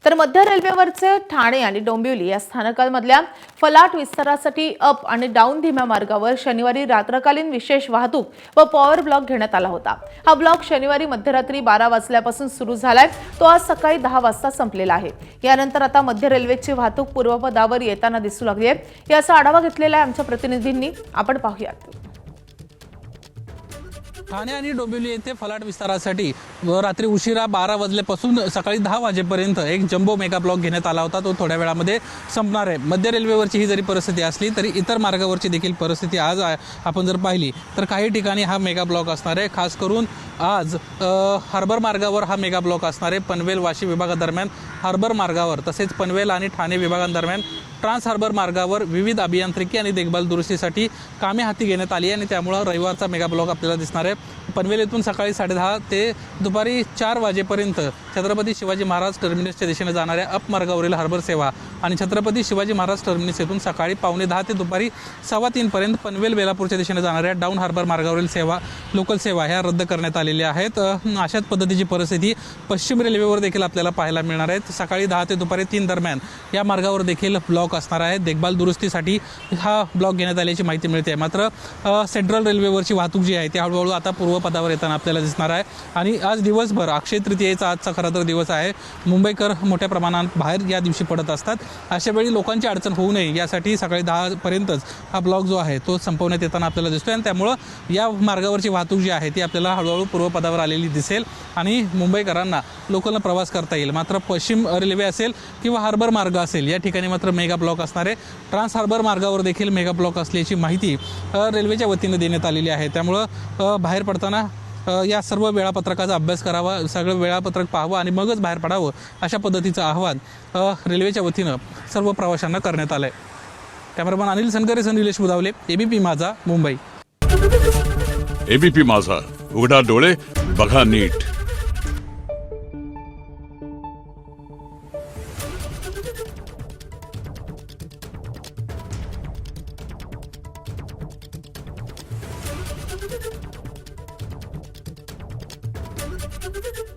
तर मध्य रेल्वेवरचे ठाणे आणि डोंबिवली या स्थानकांमधल्या फलाट विस्तारासाठी अप आणि डाऊन धीम्या मार्गावर शनिवारी रात्रकालीन विशेष वाहतूक व पॉवर ब्लॉक घेण्यात आला होता। हा ब्लॉक शनिवारी मध्यरात्री 12 वाजल्यापासून सुरू झालाय, तो आज सकाळी 10 वाजता संपलेला आहे। यानंतर आता मध्य रेल्वेची वाहतूक पूर्वपदावर येताना दिसू लागली आहे। याचा आढावा घेतलेला आहे आमच्या प्रतिनिधींनी, आपण पाहूयात। ठाणे आणि डोंबिवली येथे फलाट विस्तारासाठी रात्री उशिरा 12 वाजल्यापासून सकाळी 10 वाजेपर्यंत एक जम्बो मेगा ब्लॉक घेण्यात आला होता। तो थोड्या वेळामध्ये संपणार आहे। मध्य रेल्वेवरची ही जरी परिस्थिती असली तरी इतर मार्गावरची देखील परिस्थिती आज आपण जर पाहिली तर काही ठिकाणी हा मेगा ब्लॉक असणार आहे। खास करून आज हार्बर मार्गावर हा मेगा ब्लॉक असणार आहे। पनवेल वाशी विभागादरम्यान हार्बर मार्गावर तसेच पनवेल आणि ठाणे विभागांदरम्यान ट्रान्स हार्बर मार्गावर विविध अभियांत्रिकी आणि देखभाल दुरुस्तीसाठी कामे हाती घेण्यात आली आणि त्यामुळे रविवारचा मेगा ब्लॉक आपल्याला दिसणार आहे। पनवेल येथून सकाळी 10:30 ते दुपारी 4 वाजेपर्यंत छत्रपती शिवाजी महाराज टर्मिनसच्या दिशेने जाणाऱ्या अप मार्गावरील हार्बर सेवा आणि छत्रपती शिवाजी महाराज टर्मिनस येथून सकाळी 2:45 ते दुपारी 2:15 पर्यंत पनवेल वेलापूरच्या दिशेने जाणाऱ्या डाऊन हार्बर मार्गावरील सेवा लोकल सेवा ह्या रद्द करण्यात आलेल्या आहेत। अशाच पद्धतीची परिस्थिती पश्चिम रेल्वेवर देखील आपल्याला पाहायला मिळणार आहे। सकाळी 10 ते दुपारी 3 दरम्यान या मार्गावर देखील ब्लॉक असणार आहे। देखभाल दुरुस्तीसाठी हा ब्लॉक घेण्यात आल्याची माहिती मिळते। मात्र सेंट्रल रेल्वेवरची वाहतूक जी आहे ती हळूहळू आता पूर्वपदावर येताना आपल्याला दिसणार आहे। आणि आज दिवसभर अक्षय तृतीयेचा आजचा खरा तर दिवस आहे। मुंबईकर मोठ्या प्रमाणात बाहेर या दिवशी पडत असतात। अशा वेळी लोकांची अडचण होऊ नये यासाठी सकाळी 10 पर्यंतच हा ब्लॉक जो आहे तो संपवण्यात येताना आपल्याला दिसतोय आणि त्यामुळे या मार्गावरची वाहतूक जी आहे ती आपल्याला हळूहळू पूर्वपदावर आलेली दिसेल आणि मुंबईकरांना लोकलने प्रवास करता येईल। मात्र पश्चिम रेल्वे असेल किंवा हार्बर मार्ग असेल या ठिकाणी मात्र मेगा ब्लॉक असणार आहे। ट्रान्स हार्बर मार्गावर देखील मेगा ब्लॉक असल्याची माहिती रेल्वेच्या वतीने देण्यात आलेली आहे। त्यामुळे बाहेर पडताना या सर्व वेळापत्रकाचा अभ्यास करावा, सगळं वेळापत्रक पाहावं आणि मगच बाहेर पडावं अशा पद्धतीचं आवाहन रेल्वेच्या वतीनं सर्व प्रवाशांना करण्यात आलं आहे। कॅमेरामन अनिल सनकरेसह निलेश बुधावले, एबीपी माझा, मुंबई। एबीपी माझा, उघडा डोळे बघा नीट। Thank you.